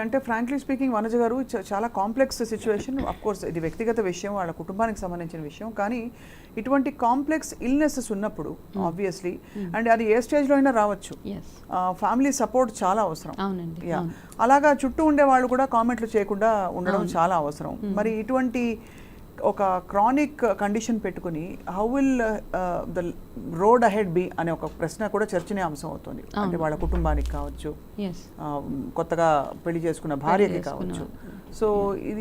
అంటే frankly speaking Vanaja గారు చాలా కాంప్లెక్స్ సిచ్యువేషన్. అఫ్ కోర్స్ ఇది వ్యక్తిగత విషయం, వాళ్ళ కుటుంబానికి సంబంధించిన విషయం. కానీ ఇటువంటి కాంప్లెక్స్ ఇల్నెసెస్ ఉన్నప్పుడు ఆబ్వియస్లీ అండ్ అది ఏ స్టేజ్లో అయినా రావచ్చు, ఫ్యామిలీ సపోర్ట్ చాలా అవసరం. అలాగా చుట్టూ ఉండే వాళ్ళు కూడా కామెంట్లు చేయకుండా ఉండడం చాలా అవసరం. మరి ఇటువంటి ఒక క్రానిక్ కండిషన్ పెట్టుకుని how will the road ahead be అనే ఒక ప్రశ్న కూడా చర్చనీయాంశం అవుతుంది. అంటే వాళ్ళ కుటుంబానికి కావచ్చు, కొత్తగా పెళ్లి చేసుకున్న భార్యకి కావచ్చు. సో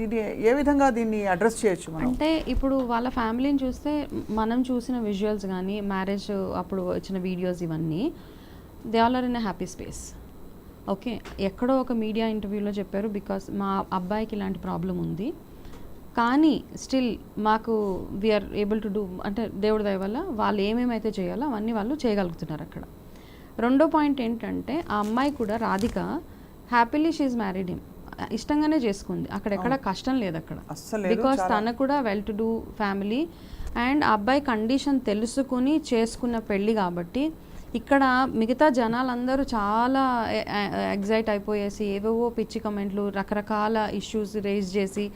ఇది ఏ విధంగా దీన్ని అడ్రస్ చేయొచ్చు మనం? అంటే ఇప్పుడు వాళ్ళ ఫ్యామిలీని చూస్తే మనం చూసిన విజువల్స్ కానీ మ్యారేజ్ అప్పుడు వచ్చిన వీడియోస్ ఇవన్నీ they all are in a happy space. Okay, ఎక్కడో ఒక మీడియా ఇంటర్వ్యూలో చెప్పారు బికాస్ మా అబ్బాయికి ఇలాంటి ప్రాబ్లం ఉంది కానీ స్టిల్ మాకు వీఆర్ ఏబుల్ టు డూ, అంటే దేవుడి దయ వల్ల వాళ్ళు ఏమేమైతే చేయాలో అవన్నీ వాళ్ళు చేయగలుగుతున్నారు అక్కడ. రెండో పాయింట్ ఏంటంటే ఆ అమ్మాయి కూడా Radhika happily she married him, ఇష్టంగానే చేసుకుంది, అక్కడ ఎక్కడ కష్టం లేదు అక్కడ. బికాస్ తన కూడా well to do family and ఆ అబ్బాయి కండిషన్ తెలుసుకుని చేసుకున్న పెళ్ళి కాబట్టి ఇక్కడ మిగతా జనాలందరూ చాలా ఎగ్జైట్ అయిపోయేసి ఏవేవో పిచ్చి కమెంట్లు రకరకాల ఇష్యూస్ రేజ్ చేసి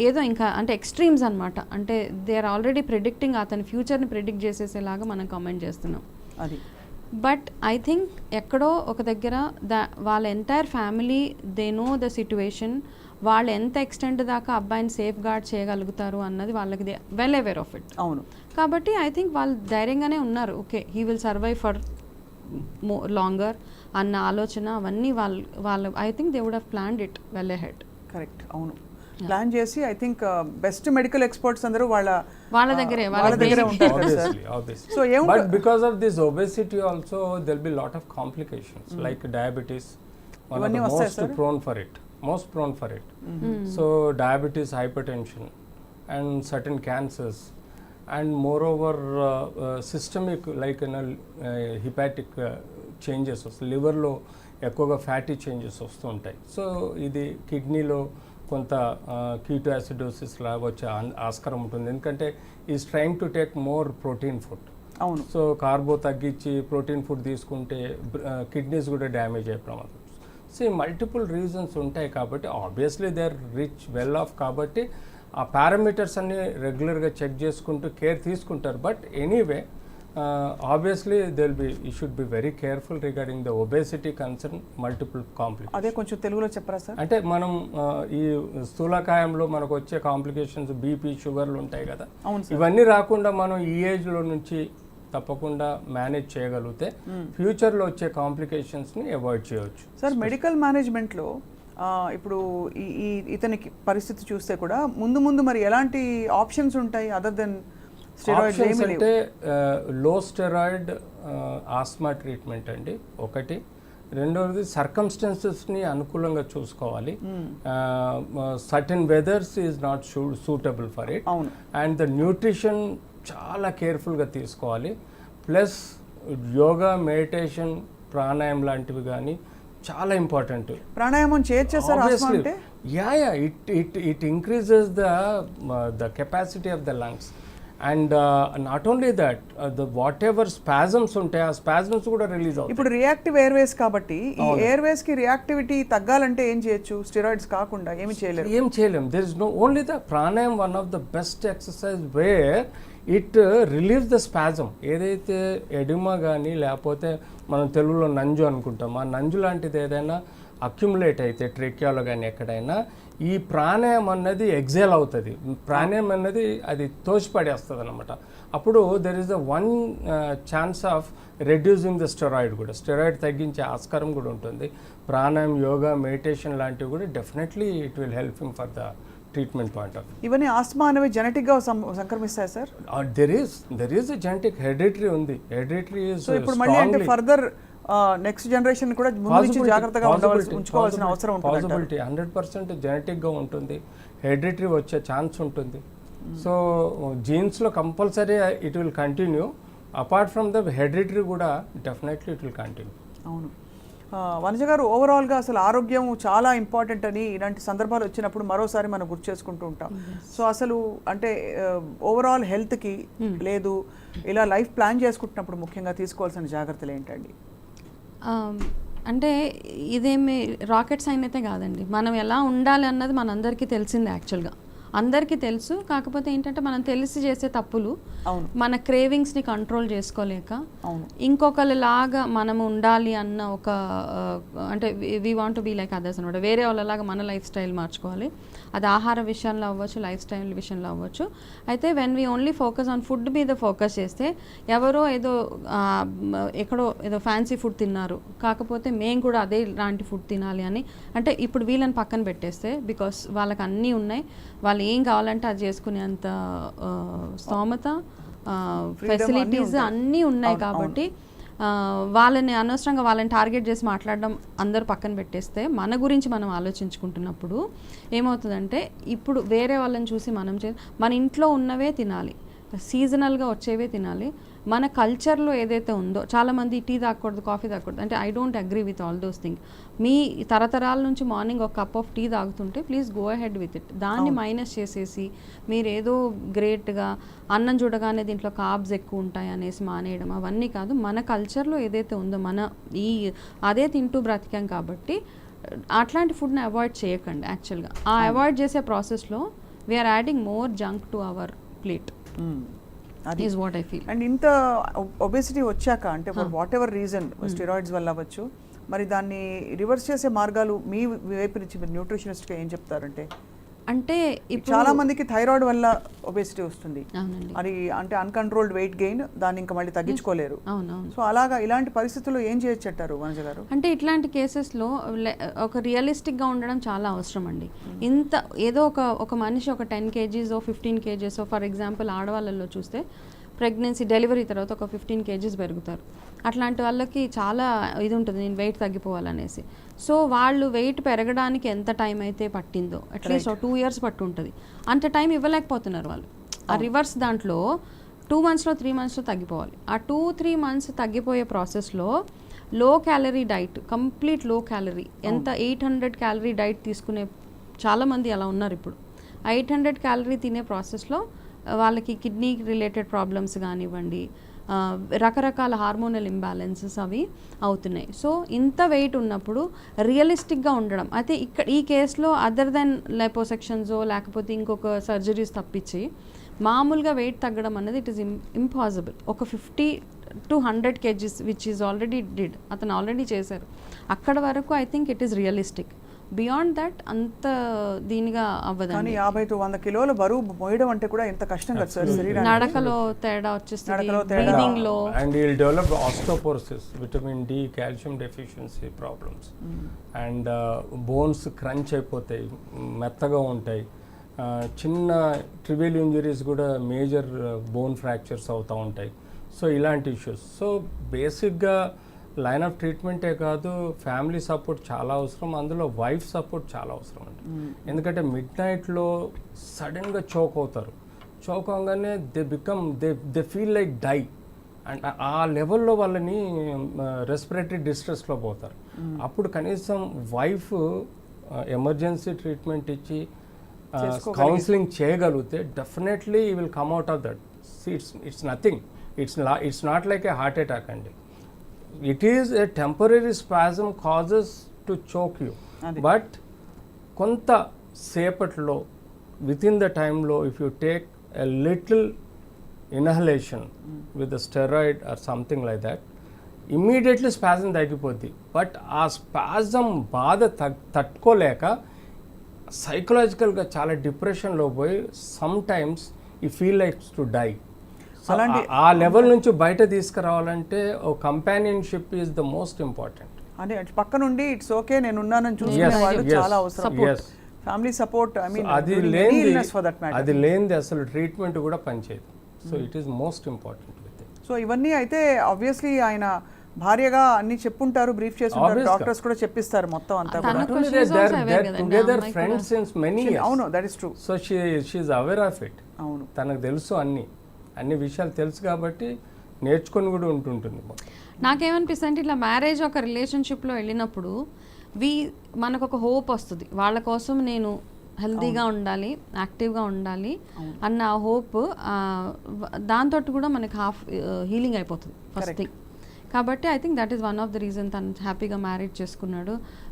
ఏదో ఇంకా అంటే ఎక్స్ట్రీమ్స్ అనమాట. అంటే దే ఆర్ ఆల్రెడీ ప్రిడిక్టింగ్, అతని ఫ్యూచర్ని ప్రిడిక్ట్ చేసేసేలాగా మనం కామెంట్ చేస్తున్నాం. అది బట్ ఐ థింక్ ఎక్కడో ఒక దగ్గర వాళ్ళ entire family they know the situation, వాళ్ళు ఎంత ఎక్స్టెంట్ దాకా అబ్బాయిని సేఫ్ గార్డ్ చేయగలుగుతారు అన్నది వాళ్ళకి వెల్ అవేర్ ఆఫ్ ఇట్. అవును, కాబట్టి ఐ థింక్ వాళ్ళు ధైర్యంగానే ఉన్నారు. Okay, he will survive for longer అన్న ఆలోచన అవన్నీ వాళ్ళు I think they would have planned it well ahead. Correct, అవును, ప్లాన్ చేసి I think best medical experts అందరూ వాళ్ళ దగ్గరే ఉంటారు. So but because of this obesity also there will be lot of complications like diabetes, one of the most prone for it. So diabetes, hypertension and certain cancers and moreover systemic like hepatic changes, liver lo ఎక్కువగా fatty changes వస్తూ ఉంటాయి. So ఇది కిడ్నీలో కొంత ketoacidosis లాగా వచ్చే ఆస్కారం ఉంటుంది, ఎందుకంటే is trying to take more protein food. అవును, సో కార్బో తగ్గించి ప్రోటీన్ ఫుడ్ తీసుకుంటే కిడ్నీస్ కూడా డ్యామేజ్ అయ్యే ప్రమాదం. సో ఈ మల్టిపుల్ రీజన్స్ ఉంటాయి కాబట్టి obviously they are rich well off కాబట్టి ఆ పారామీటర్స్ అన్ని రెగ్యులర్గా చెక్ చేసుకుంటూ కేర్ తీసుకుంటారు. But anyway obviously you should be very careful regarding the obesity concern, multiple complications. అదే కొంచెం తెలుగులో చెప్పరా సార్? అంటే మనం ఈ స్థూలకాయంలో మనకు వచ్చే కాంప్లికేషన్స్ బీపీ షుగర్లు ఉంటాయి కదా, ఇవన్నీ రాకుండా మనం ఈ ఏజ్లో నుంచి తప్పకుండా మేనేజ్ చేయగలిగితే ఫ్యూచర్లో వచ్చే కాంప్లికేషన్స్ని అవాయిడ్ చేయవచ్చు. సార్ మెడికల్ మేనేజ్మెంట్లో ఇప్పుడు ఇతనికి పరిస్థితి చూస్తే కూడా ముందు మరి ఎలాంటి ఆప్షన్స్ ఉంటాయి అదర్ దెన్ ఆప్షన్స్? అంటే లో స్టెరాయిడ్ ఆస్మా ట్రీట్మెంట్ అండి ఒకటి. రెండవది సర్కమ్స్టెన్సెస్ని అనుకూలంగా చూసుకోవాలి. Certain weathers is not suitable for it. And the nutrition చాలా కేర్ఫుల్గా తీసుకోవాలి. ప్లస్ యోగా, మెడిటేషన్, ప్రాణాయామం లాంటివి కానీ చాలా ఇంపార్టెంట్. ప్రాణాయామం చేయొచ్చు. It increases the capacity of the lungs. And not only that what ever spasms ఉంటాయి ఆ స్పాజమ్స్ కూడా రిలీజ్ అవుతాయి. ఇప్పుడు రియాక్టివ్ ఎయిర్వేస్ కాబట్టి ఈ ఎయిర్వేస్ కి రియాక్టివిటీ తగ్గాలంటే ఏం చేయొచ్చు? స్టెరాయిడ్స్ కాకుండా ఏం చేయలేం. There is no only the pranayama one of the best exercise where it relieves the spasm. ఏదైతే ఎడిమా కానీ లేకపోతే మనం తెలుగులో నంజు అనుకుంటాం, ఆ నంజు లాంటిది ఏదైనా అక్యుములేట్ అయితే ట్రెక్యాలో కానీ ఎక్కడైనా ఈ ప్రాణాయామం అన్నది ఎగ్జేల్ అవుతుంది. ప్రాణాయామం అన్నది అది తోచిపడేస్తుంది అనమాట. అప్పుడు there is the one chance of reducing the steroid కూడా, స్టెరాయిడ్ తగ్గించే ఆస్కారం కూడా ఉంటుంది. ప్రాణాయామం, యోగా, మెడిటేషన్ లాంటివి కూడా definitely it will help him for the treatment point of. ఇవన్నీ ఆస్మా అనేవి జెనెటిక్గా సంక్రమిస్తాయి sir? There is genetic hereditary ఉంది. హెరిడిటరీ ఈజ్ ఇప్పుడు మళ్ళీ అంటే ఫర్దర్ నెక్స్ట్ జనరేషన్ కూడా జాగ్రత్తగా ఉంచుకోవాల్సిన అవసరం ఉంటుంది. పాసిబిలిటీ 100% జెనెటిక్గా ఉంటుంది, హెరిడిటరీ వచ్చే ఛాన్స్ ఉంటుంది. సో జీన్స్లో compulsory it will continue. Apart from the hereditary కూడా డెఫినెట్లీ ఇట్ విల్ కంటిన్యూ. అవును. వనజ గారు, ఓవరాల్గా అసలు ఆరోగ్యం చాలా ఇంపార్టెంట్ అని ఇలాంటి సందర్భాలు వచ్చినప్పుడు మరోసారి మనం గుర్తు చేసుకుంటూ ఉంటాం. సో అసలు అంటే ఓవరాల్ హెల్త్కి లేదు ఇలా లైఫ్ ప్లాన్ చేసుకుంటున్నప్పుడు ముఖ్యంగా తీసుకోవాల్సిన జాగ్రత్తలు ఏంటండి? అంటే ఇదేమి రాకెట్ సైన్ అయితే కాదండి. మనం ఎలా ఉండాలి అన్నది మనందరికీ తెలిసిందే యాక్చువల్గా, అందరికీ తెలుసు. కాకపోతే ఏంటంటే మనం తెలిసి చేసే తప్పులు, అవును మన క్రేవింగ్స్ని కంట్రోల్ చేసుకోలేక అవును ఇంకొకరిలాగా మనం ఉండాలి అన్న ఒక అంటే we want to be like others అనమాట. వేరే వాళ్ళలాగా మన లైఫ్ స్టైల్ మార్చుకోవాలి. అది ఆహార విషయంలో అవ్వచ్చు, లైఫ్ స్టైల్ విషయంలో అవ్వచ్చు. అయితే when we only focus on food మీద ఫోకస్ చేస్తే, ఎవరో ఏదో ఎక్కడో ఏదో ఫ్యాన్సీ ఫుడ్ తిన్నారు, కాకపోతే మేము కూడా అదే లాంటి ఫుడ్ తినాలి అని అంటే ఇప్పుడు వీళ్ళని పక్కన పెట్టేస్తే, బికాస్ వాళ్ళకి అన్నీ ఉన్నాయి, వాళ్ళు ఏం కావాలంటే అది చేసుకునేంత స్తోమత, ఫెసిలిటీస్ అన్నీ ఉన్నాయి. కాబట్టి వాళ్ళని అనవసరంగా వాళ్ళని టార్గెట్ చేసి మాట్లాడడం అందరూ పక్కన పెట్టేస్తే, మన గురించి మనం ఆలోచించుకుంటున్నప్పుడు ఏమవుతుందంటే, ఇప్పుడు వేరే వాళ్ళని చూసి మన ఇంట్లో ఉన్నవే తినాలి, సీజనల్గా వచ్చేవే తినాలి. మన కల్చర్లో ఏదైతే ఉందో, చాలామంది టీ తాగకూడదు, కాఫీ తాగకూడదు అంటే I don't agree with all those thing. మీ తరతరాల నుంచి మార్నింగ్ ఒక కప్ ఆఫ్ టీ తాగుతుంటే please go ahead with it. దాన్ని మైనస్ చేసేసి మీరు ఏదో గ్రేట్గా అన్నం చూడగానే దీంట్లో కార్బ్స్ ఎక్కువ ఉంటాయి అనేసి మానేయడం అవన్నీ కాదు. మన కల్చర్లో ఏదైతే ఉందో, మన అదే తింటూ బ్రతికాం కాబట్టి అట్లాంటి ఫుడ్ని అవాయిడ్ చేయకండి. యాక్చువల్గా ఆ అవాయిడ్ చేసే ప్రాసెస్లో we're adding more junk to our plate. అది is what I feel. And ఇంత ఒబేసిటీ వచ్చాక అంటే for whatever reason, steroids వల్ల అవ్వచ్చు, మరి దాన్ని రివర్స్ చేసే మార్గాలు మీ వైపు నుంచి మీరు న్యూట్రిషనిస్ట్గా ఏం చెప్తారంటే? అంటే ఇప్పుడు చాలా మందికి థైరాయిడ్ వల్ల ఒబేసిటీ వస్తుంది, అవునండి, అది అంటే అన్కంట్రోల్డ్ వెయిట్ గెయిన్, దాన్ని ఇంకా మళ్ళీ తగ్గించుకోలేరు. అవునవును. సో అలాగా ఇలాంటి పరిస్థితుల్లో ఏం చేయొచ్చు అంటారు వనజ గారు? అంటే ఇట్లాంటి కేసెస్లో ఒక రియలిస్టిక్గా ఉండడం చాలా అవసరం అండి. ఇంత ఏదో ఒక మనిషి ఒక 10 kgs 15 kgs ఫర్ ఎగ్జాంపుల్ ఆడవాళ్ళల్లో చూస్తే ప్రెగ్నెన్సీ డెలివరీ తర్వాత ఒక 15 kgs పెరుగుతారు. అట్లాంటి వాళ్ళకి చాలా ఇది ఉంటుంది, నేను వెయిట్ తగ్గిపోవాలనేసి. సో వాళ్ళు వెయిట్ పెరగడానికి ఎంత టైం అయితే పట్టిందో, అట్లీస్ట్ 2 years పట్టు ఉంటుంది, అంత టైం ఇవ్వలేకపోతున్నారు వాళ్ళు. ఆ రివర్స్ దాంట్లో 2 monthsలో 3 monthsలో తగ్గిపోవాలి. ఆ 2-3 months తగ్గిపోయే ప్రాసెస్లో low calorie diet, complete low calorie, ఎంత 800 calorie డైట్ తీసుకునే చాలామంది అలా ఉన్నారు ఇప్పుడు. 800 calorie తినే ప్రాసెస్లో వాళ్ళకి కిడ్నీ రిలేటెడ్ ప్రాబ్లమ్స్ కానివ్వండి, రకరకాల హార్మోనల్ ఇంబ్యాలెన్సెస్ అవి అవుతున్నాయి. సో ఇంత వెయిట్ ఉన్నప్పుడు రియలిస్టిక్గా ఉండడం, అయితే ఇక్కడ ఈ కేసులో అదర్ దెన్ లైపోసెక్షన్సో లేకపోతే ఇంకొక సర్జరీస్ తప్పించి మామూలుగా వెయిట్ తగ్గడం అనేది ఇట్ ఈస్ ఇంపాసిబుల్. ఒక 50 to 100 kgs which is already did, అతను ఆల్రెడీ చేశారు. అక్కడ వరకు I think it is realistic. Beyond that అంత దీనిగా అవ్వదు. కానీ 50 to 100 కిలోల బరువు మోయడం అంటే కూడా ఎంత కష్టం కదా సార్. నడకలో తేడా వచ్చేస్తుంది, బ్రీదింగ్ లో, and will develop osteoporosis, vitamin D, calcium deficiency problems, and bones crunch అయిపోతాయి, మెత్తగా ఉంటాయి. చిన్న ట్రివియల్ ఇంజరీస్ కూడా మేజర్ బోన్ ఫ్రాక్చర్స్ అవుతూ ఉంటాయి. సో ఇలాంటి ఇష్యూస్. సో బేసిక్గా లైన్ ఆఫ్ ట్రీట్మెంటే కాదు, ఫ్యామిలీ సపోర్ట్ చాలా అవసరం, అందులో వైఫ్ సపోర్ట్ చాలా అవసరం అండి. ఎందుకంటే మిడ్ నైట్లో సడన్గా చోక్ అవుతారు, చోక్ అవగానే they feel like die, and ఆ లెవెల్లో వాళ్ళని రెస్పిరేటరీ డిస్ట్రెస్లో పోతారు. అప్పుడు కనీసం వైఫ్ ఎమర్జెన్సీ ట్రీట్మెంట్ ఇచ్చి కౌన్సిలింగ్ చేయగలిగితే definitely you will come out of that. It's nothing, it's not like a heart attack అండి. It is a temporary spasm causes to choke you, but కొంత సేపట్లో within the time లో if you take a little inhalation with a steroid or something like that, immediately spasm తగ్గిపోద్ది. But ఆ spasm బాధ తట్టుకోలేక సైకలాజికల్గా చాలా డిప్రెషన్లో పోయి some times you feel like to die. ఆ లెవెల్ నుంచి బయట తీసుకురావాలంటే companionship is the most important. అంటే పక్క నుండి ఇట్స్ ఓకే నేను ఉన్నానని చూసుకునే వాళ్ళు చాలా అవసరం. ఫ్యామిలీ సపోర్ట్, ఐ మీన్ అది లేనిది అసలు ట్రీట్మెంట్ కూడా పనిచేయదు. So it is most important. So ఇవన్నీ అయితే ఆబ్వియస్లీ ఆయన భార్యగా అన్ని చెప్పుంటారు, బ్రీఫ్ చేస్తుంటారు, డాక్టర్స్ కూడా చెప్పిస్తారు మొత్తం అంతా కూడా. Together friends since many years. అవును, that is true. So she is aware of it. అవును, తనకు తెలుసు, అన్ని విషయాలు తెలుసు కాబట్టి నేర్చుకొని కూడా ఉంటుంటుంది. నాకేమనిపిస్తుంది అంటే ఇట్లా మ్యారేజ్ ఒక రిలేషన్షిప్లో వెళ్ళినప్పుడు మనకు ఒక హోప్ వస్తుంది, వాళ్ళ కోసం నేను హెల్తీగా ఉండాలి, యాక్టివ్గా ఉండాలి అన్న హోప్, దాంతో కూడా మనకి హాఫ్ హీలింగ్ అయిపోతుంది ఫస్ట్ థింగ్. కాబట్టి I think that is one of the reason తను హ్యాపీగా మ్యారేజ్ చేసుకున్నాడు.